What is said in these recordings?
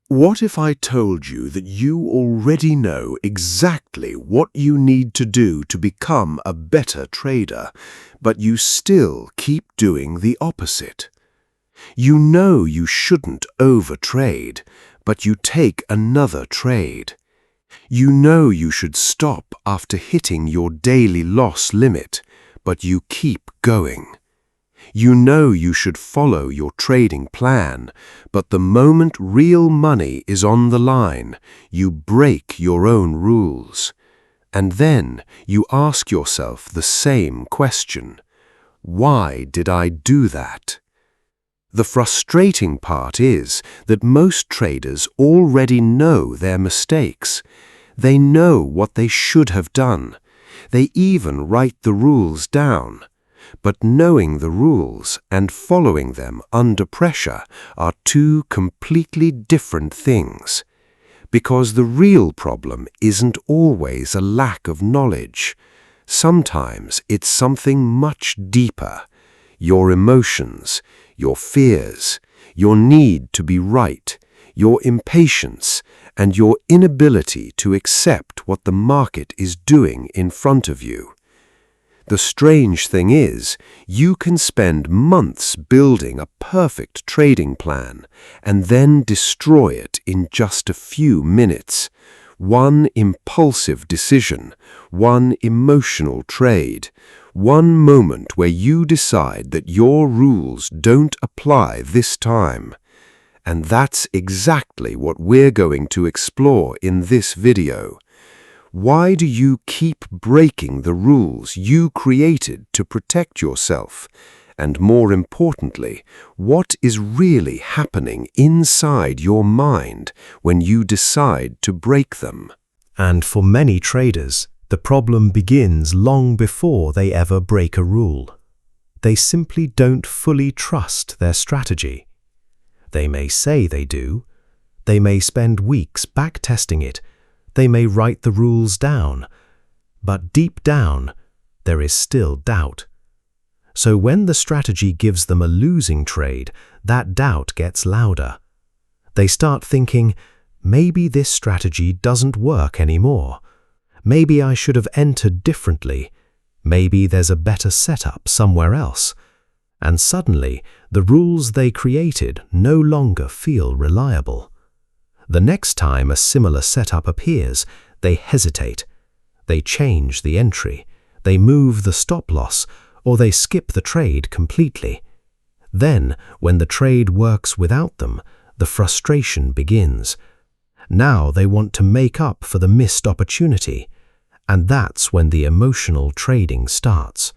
What if I told you that you already know exactly what you need to do to become a better trader, but you still keep doing the opposite? You know you shouldn't overtrade, but you take another trade. You know you should stop after hitting your daily loss limit, but you keep going. You know you should follow your trading plan, but the moment real money is on the line, you break your own rules. And then you ask yourself the same question: why did I do that? The frustrating part is that most traders already know their mistakes. They know what they should have done. They even write the rules down. But knowing the rules and following them under pressure are two completely different things. Because the real problem isn't always a lack of knowledge. Sometimes it's something much deeper: your emotions, your fears, your need to be right, your impatience, and your inability to accept what the market is doing in front of you. The strange thing is, you can spend months building a perfect trading plan and then destroy it in just a few minutes. One impulsive decision, one emotional trade, one moment where you decide that your rules don't apply this time. And that's exactly what we're going to explore in this video. Why do you keep breaking the rules you created to protect yourself? And more importantly, what is really happening inside your mind when you decide to break them? And for many traders, the problem begins long before they ever break a rule. They simply don't fully trust their strategy. They may say they do. They may spend weeks back-testing it. They may write the rules down, but deep down, there is still doubt. So when the strategy gives them a losing trade, that doubt gets louder. They start thinking, maybe this strategy doesn't work anymore. Maybe I should have entered differently. Maybe there's a better setup somewhere else. And suddenly, the rules they created no longer feel reliable. The next time a similar setup appears, they hesitate. They change the entry, they move the stop loss, or they skip the trade completely. Then, when the trade works without them, the frustration begins. Now they want to make up for the missed opportunity, and that's when the emotional trading starts.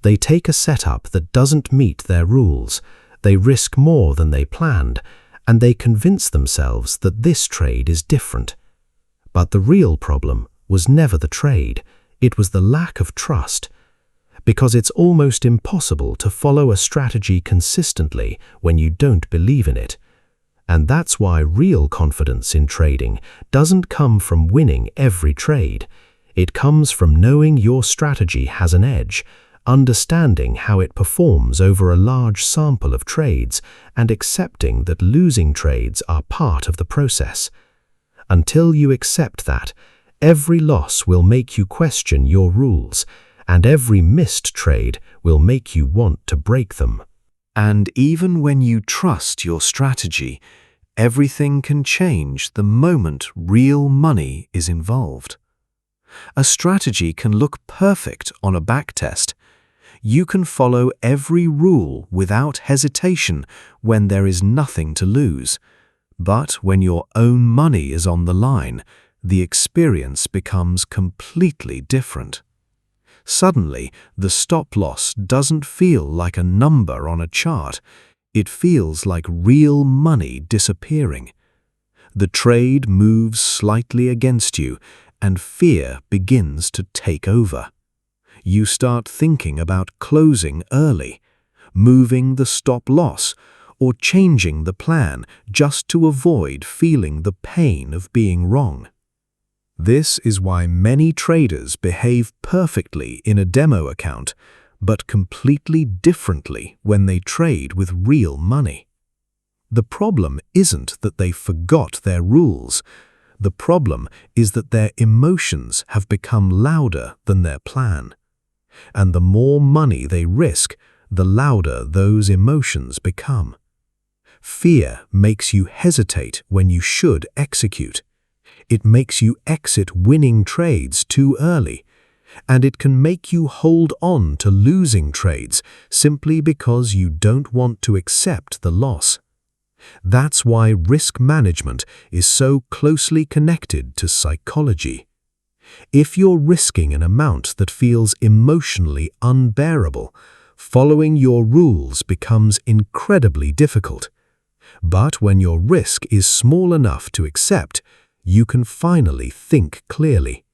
They take a setup that doesn't meet their rules, they risk more than they planned, and they convince themselves that this trade is different. But the real problem was never the trade, it was the lack of trust. Because it's almost impossible to follow a strategy consistently when you don't believe in it. And that's why real confidence in trading doesn't come from winning every trade. It comes from knowing your strategy has an edge, understanding how it performs over a large sample of trades, and accepting that losing trades are part of the process. Until you accept that, every loss will make you question your rules, and every missed trade will make you want to break them. And even when you trust your strategy, everything can change the moment real money is involved. A strategy can look perfect on a backtest. You can follow every rule without hesitation when there is nothing to lose. But when your own money is on the line, the experience becomes completely different. Suddenly, the stop loss doesn't feel like a number on a chart. It feels like real money disappearing. The trade moves slightly against you, and fear begins to take over. You start thinking about closing early, moving the stop loss, or changing the plan just to avoid feeling the pain of being wrong. This is why many traders behave perfectly in a demo account, but completely differently when they trade with real money. The problem isn't that they forgot their rules. The problem is that their emotions have become louder than their plan. And the more money they risk, the louder those emotions become. Fear makes you hesitate when you should execute. It makes you exit winning trades too early. And it can make you hold on to losing trades simply because you don't want to accept the loss. That's why risk management is so closely connected to psychology. If you're risking an amount that feels emotionally unbearable, following your rules becomes incredibly difficult. But when your risk is small enough to accept, you can finally think clearly.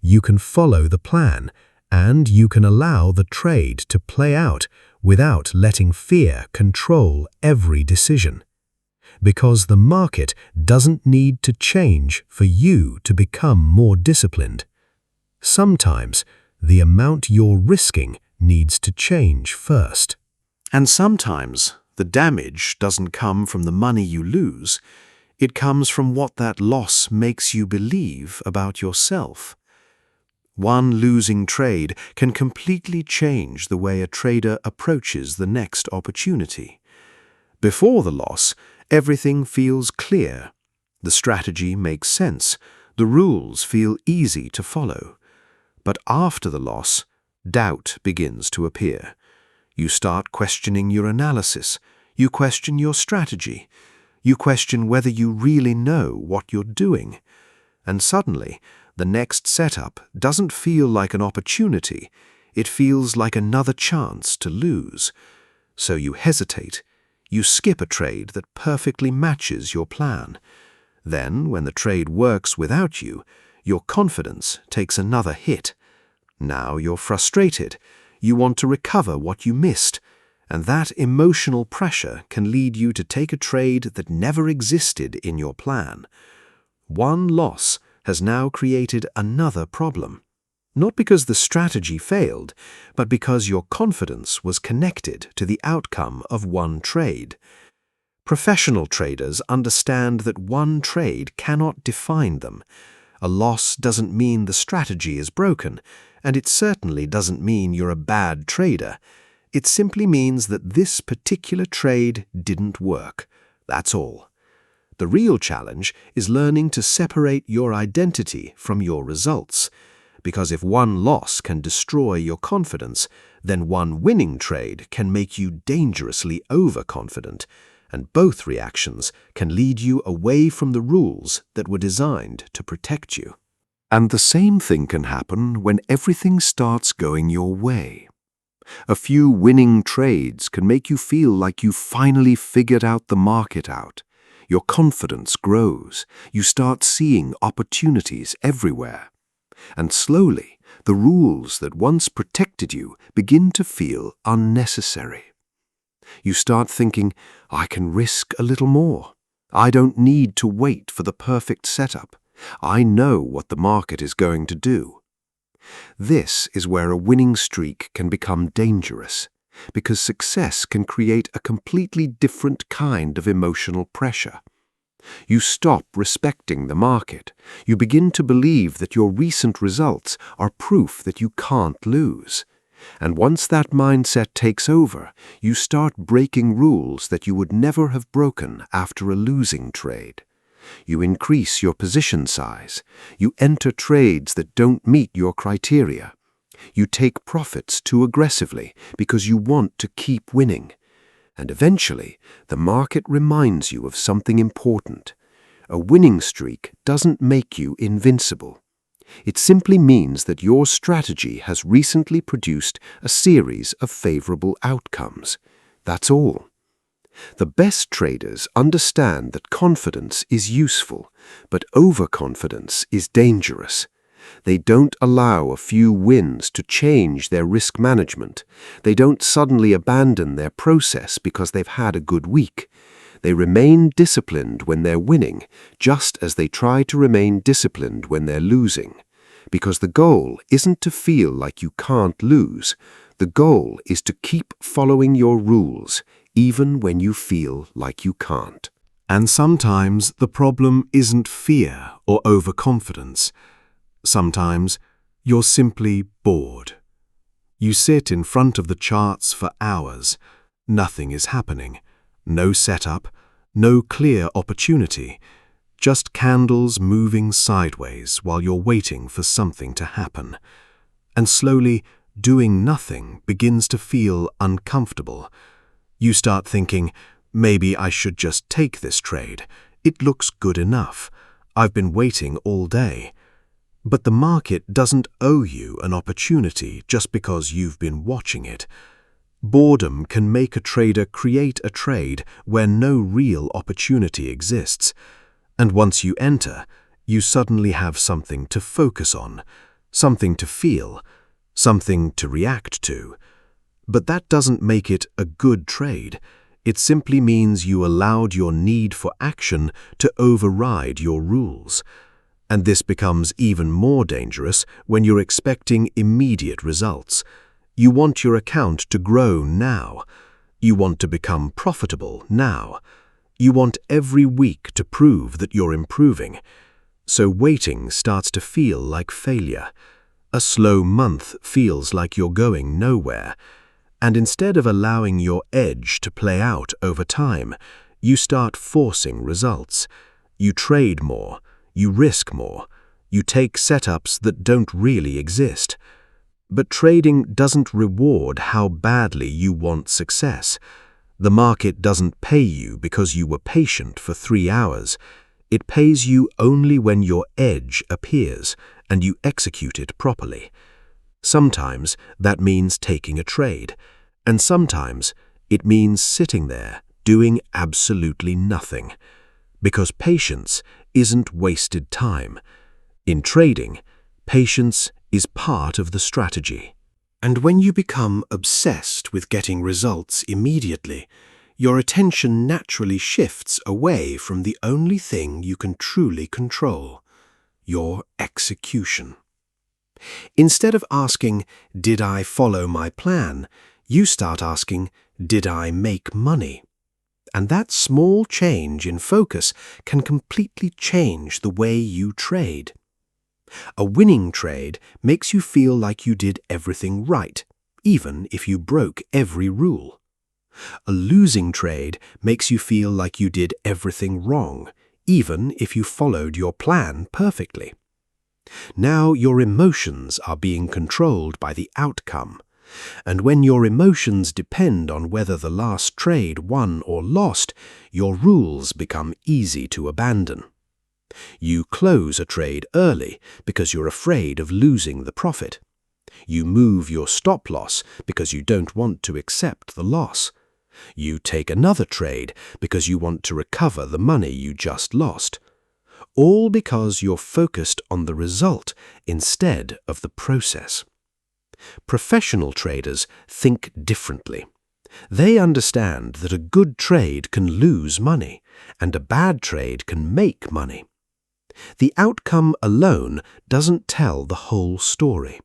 You can follow the plan, and you can allow the trade to play out without letting fear control every decision. Because the market doesn't need to change for you to become more disciplined. Sometimes, the amount you're risking needs to change first. And sometimes, the damage doesn't come from the money you lose. It comes from what that loss makes you believe about yourself. One losing trade can completely change the way a trader approaches the next opportunity. Before the loss, everything feels clear. The strategy makes sense. The rules feel easy to follow. But after the loss, doubt begins to appear. You start questioning your analysis. You question your strategy. You question whether you really know what you're doing. And suddenly, the next setup doesn't feel like an opportunity. It feels like another chance to lose. So you hesitate. You skip a trade that perfectly matches your plan. Then, when the trade works without you, your confidence takes another hit. Now you're frustrated. You want to recover what you missed. And that emotional pressure can lead you to take a trade that never existed in your plan. One loss has now created another problem. Not because the strategy failed, but because your confidence was connected to the outcome of one trade. Professional traders understand that one trade cannot define them. A loss doesn't mean the strategy is broken, and it certainly doesn't mean you're a bad trader. It simply means that this particular trade didn't work. That's all. The real challenge is learning to separate your identity from your results. Because if one loss can destroy your confidence, then one winning trade can make you dangerously overconfident, and both reactions can lead you away from the rules that were designed to protect you. And the same thing can happen when everything starts going your way. A few winning trades can make you feel like you've finally figured out the market out. Your confidence grows. You start seeing opportunities everywhere. And slowly, the rules that once protected you begin to feel unnecessary. You start thinking, I can risk a little more. I don't need to wait for the perfect setup. I know what the market is going to do. This is where a winning streak can become dangerous, because success can create a completely different kind of emotional pressure. You stop respecting the market. You begin to believe that your recent results are proof that you can't lose. And once that mindset takes over, you start breaking rules that you would never have broken after a losing trade. You increase your position size. You enter trades that don't meet your criteria. You take profits too aggressively because you want to keep winning. And eventually, the market reminds you of something important. A winning streak doesn't make you invincible. It simply means that your strategy has recently produced a series of favorable outcomes. That's all. The best traders understand that confidence is useful, but overconfidence is dangerous. They don't allow a few wins to change their risk management. They don't suddenly abandon their process because they've had a good week. They remain disciplined when they're winning, just as they try to remain disciplined when they're losing. Because the goal isn't to feel like you can't lose. The goal is to keep following your rules, even when you feel like you can't. And sometimes the problem isn't fear or overconfidence. Sometimes you're simply bored. You sit in front of the charts for hours. Nothing is happening. No setup, no clear opportunity. Just candles moving sideways while you're waiting for something to happen. And slowly, doing nothing begins to feel uncomfortable. You start thinking, maybe I should just take this trade. It looks good enough. I've been waiting all day. But the market doesn't owe you an opportunity just because you've been watching it. Boredom can make a trader create a trade where no real opportunity exists. And once you enter, you suddenly have something to focus on, something to feel, something to react to. But that doesn't make it a good trade. It simply means you allowed your need for action to override your rules. And this becomes even more dangerous when you're expecting immediate results. You want your account to grow now. You want to become profitable now. You want every week to prove that you're improving. So waiting starts to feel like failure. A slow month feels like you're going nowhere. And instead of allowing your edge to play out over time, you start forcing results. You trade more. You risk more. You take setups that don't really exist. But trading doesn't reward how badly you want success. The market doesn't pay you because you were patient for 3 hours. It pays you only when your edge appears and you execute it properly. Sometimes that means taking a trade, and sometimes it means sitting there doing absolutely nothing. Because patience isn't wasted time. In trading, patience is part of the strategy. And when you become obsessed with getting results immediately, your attention naturally shifts away from the only thing you can truly control, your execution. Instead of asking, "Did I follow my plan?" you start asking, "Did I make money?" And that small change in focus can completely change the way you trade. A winning trade makes you feel like you did everything right, even if you broke every rule. A losing trade makes you feel like you did everything wrong, even if you followed your plan perfectly. Now your emotions are being controlled by the outcome. And when your emotions depend on whether the last trade won or lost, your rules become easy to abandon. You close a trade early because you're afraid of losing the profit. You move your stop loss because you don't want to accept the loss. You take another trade because you want to recover the money you just lost. All because you're focused on the result instead of the process. Professional traders think differently. They understand that a good trade can lose money and a bad trade can make money. The outcome alone doesn't tell the whole story.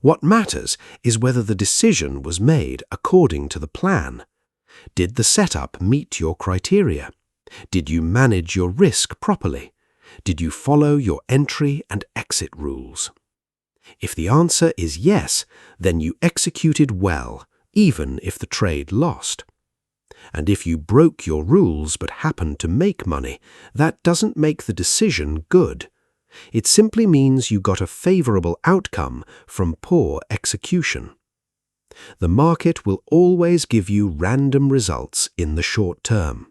What matters is whether the decision was made according to the plan. Did the setup meet your criteria? Did you manage your risk properly? Did you follow your entry and exit rules? If the answer is yes, then you executed well, even if the trade lost. And if you broke your rules but happened to make money, that doesn't make the decision good. It simply means you got a favorable outcome from poor execution. The market will always give you random results in the short term,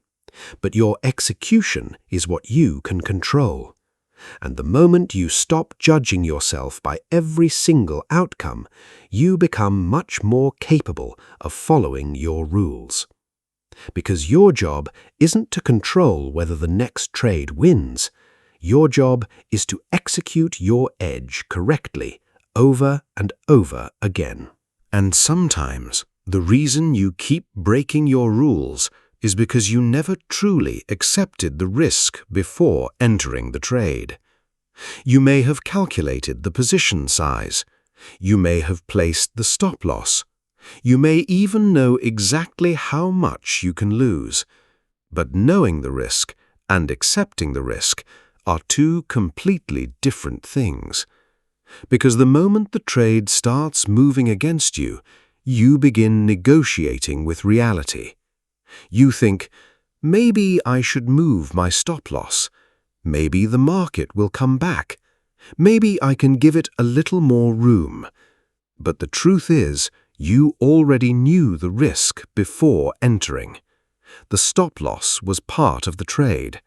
but your execution is what you can control. And the moment you stop judging yourself by every single outcome, you become much more capable of following your rules. Because your job isn't to control whether the next trade wins. Your job is to execute your edge correctly over and over again. And sometimes the reason you keep breaking your rules is because you never truly accepted the risk before entering the trade. You may have calculated the position size. You may have placed the stop loss. You may even know exactly how much you can lose. But knowing the risk and accepting the risk are two completely different things. Because the moment the trade starts moving against you, you begin negotiating with reality. You think, maybe I should move my stop loss. Maybe the market will come back. Maybe I can give it a little more room. But the truth is, you already knew the risk before entering. The stop loss was part of the trade.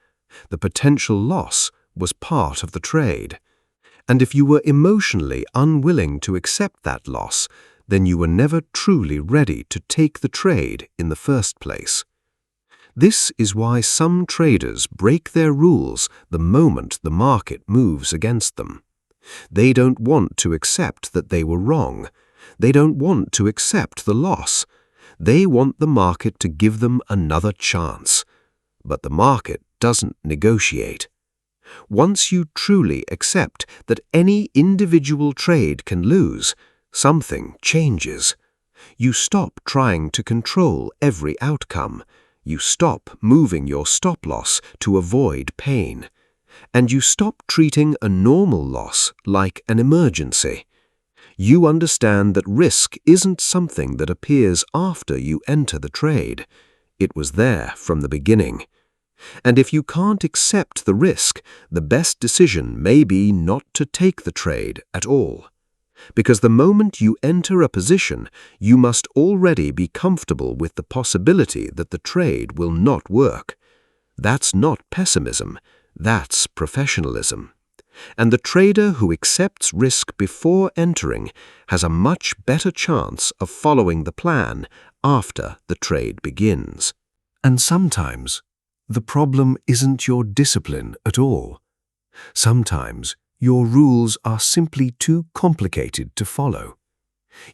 The potential loss was part of the trade. And if you were emotionally unwilling to accept that loss, then you were never truly ready to take the trade in the first place. This is why some traders break their rules the moment the market moves against them. They don't want to accept that they were wrong. They don't want to accept the loss. They want the market to give them another chance. But the market doesn't negotiate. Once you truly accept that any individual trade can lose, something changes. You stop trying to control every outcome. You stop moving your stop loss to avoid pain. And you stop treating a normal loss like an emergency. You understand that risk isn't something that appears after you enter the trade. It was there from the beginning. And if you can't accept the risk, the best decision may be not to take the trade at all. Because the moment you enter a position, you must already be comfortable with the possibility that the trade will not work. That's not pessimism, that's professionalism. And the trader who accepts risk before entering has a much better chance of following the plan after the trade begins. And sometimes, the problem isn't your discipline at all. Sometimes, your rules are simply too complicated to follow.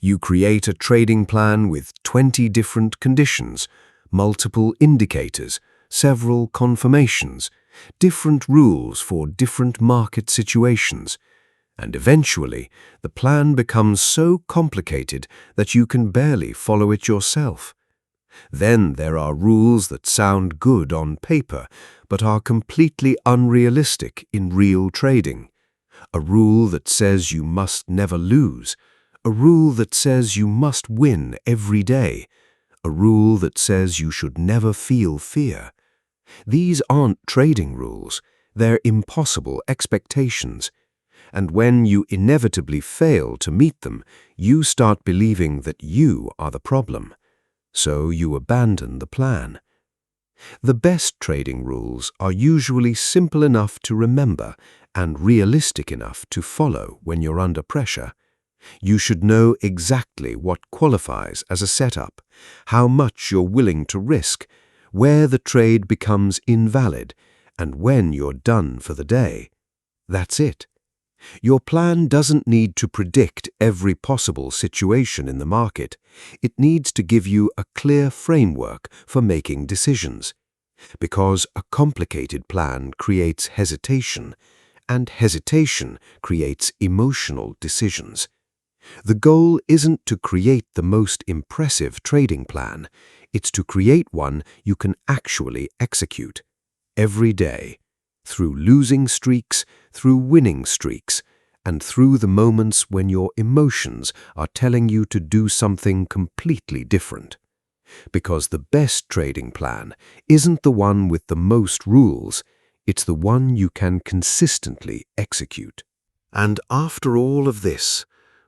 You create a trading plan with 20 different conditions, multiple indicators, several confirmations, different rules for different market situations, and eventually the plan becomes so complicated that you can barely follow it yourself. Then there are rules that sound good on paper but are completely unrealistic in real trading. A rule that says you must never lose, a rule that says you must win every day, a rule that says you should never feel fear. These aren't trading rules, they're impossible expectations. And when you inevitably fail to meet them, you start believing that you are the problem. So you abandon the plan. The best trading rules are usually simple enough to remember and realistic enough to follow when you're under pressure. You should know exactly what qualifies as a setup, how much you're willing to risk, where the trade becomes invalid, and when you're done for the day. That's it. Your plan doesn't need to predict every possible situation in the market. It needs to give you a clear framework for making decisions. Because a complicated plan creates hesitation, and hesitation creates emotional decisions. The goal isn't to create the most impressive trading plan. It's to create one you can actually execute every day, through losing streaks, through winning streaks, and through the moments when your emotions are telling you to do something completely different. Because the best trading plan isn't the one with the most rules, it's the one you can consistently execute. And after all of this,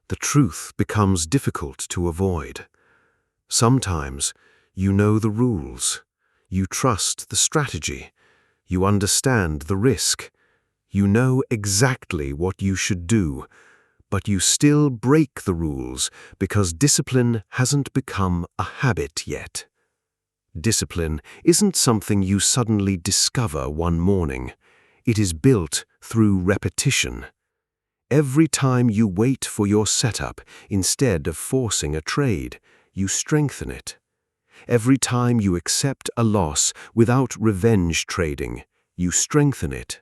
the truth becomes difficult to avoid. Sometimes you know the rules, you trust the strategy, you understand the risk, you know exactly what you should do, but you still break the rules because discipline hasn't become a habit yet. Discipline isn't something you suddenly discover one morning. It is built through repetition. Every time you wait for your setup instead of forcing a trade, you strengthen it. Every time you accept a loss without revenge trading, you strengthen it.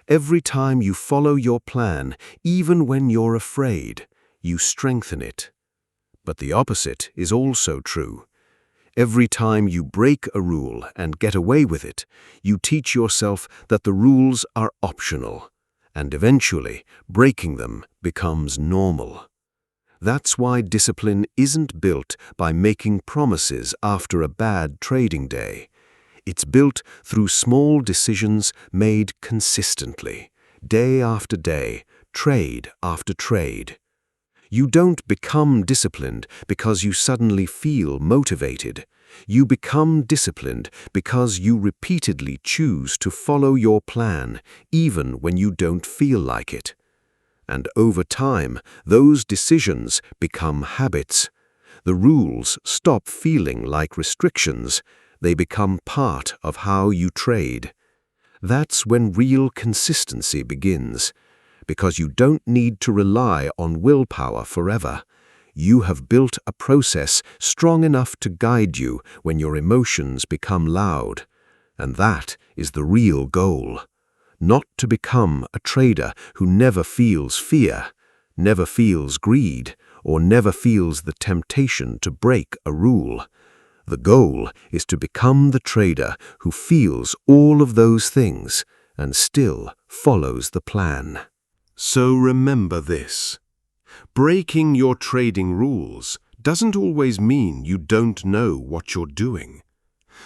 Every time you follow your plan, even when you're afraid, you strengthen it. But the opposite is also true. Every time you break a rule and get away with it, you teach yourself that the rules are optional, and eventually breaking them becomes normal. That's why discipline isn't built by making promises after a bad trading day. It's built through small decisions made consistently, day after day, trade after trade. You don't become disciplined because you suddenly feel motivated. You become disciplined because you repeatedly choose to follow your plan, even when you don't feel like it. And over time, those decisions become habits. The rules stop feeling like restrictions. They become part of how you trade. That's when real consistency begins. Because you don't need to rely on willpower forever. You have built a process strong enough to guide you when your emotions become loud. And that is the real goal. Not to become a trader who never feels fear, never feels greed, or never feels the temptation to break a rule. The goal is to become the trader who feels all of those things and still follows the plan. So remember this. Breaking your trading rules doesn't always mean you don't know what you're doing.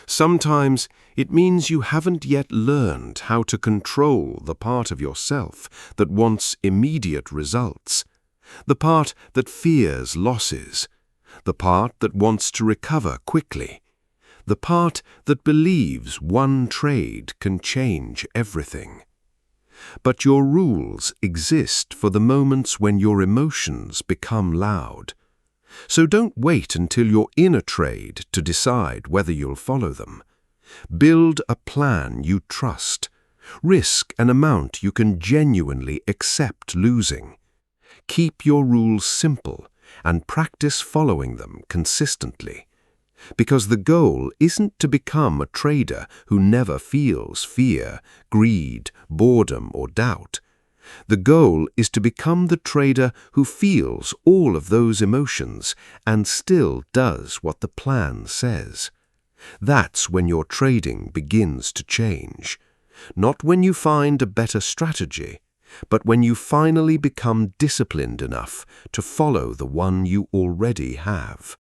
Sometimes it means you haven't yet learned how to control the part of yourself that wants immediate results, the part that fears losses, the part that wants to recover quickly, the part that believes one trade can change everything. But your rules exist for the moments when your emotions become loud. So don't wait until you're in a trade to decide whether you'll follow them. Build a plan you trust. Risk an amount you can genuinely accept losing. Keep your rules simple and practice following them consistently. Because the goal isn't to become a trader who never feels fear, greed, boredom, or doubt. The goal is to become the trader who feels all of those emotions and still does what the plan says. That's when your trading begins to change. Not when you find a better strategy, but when you finally become disciplined enough to follow the one you already have.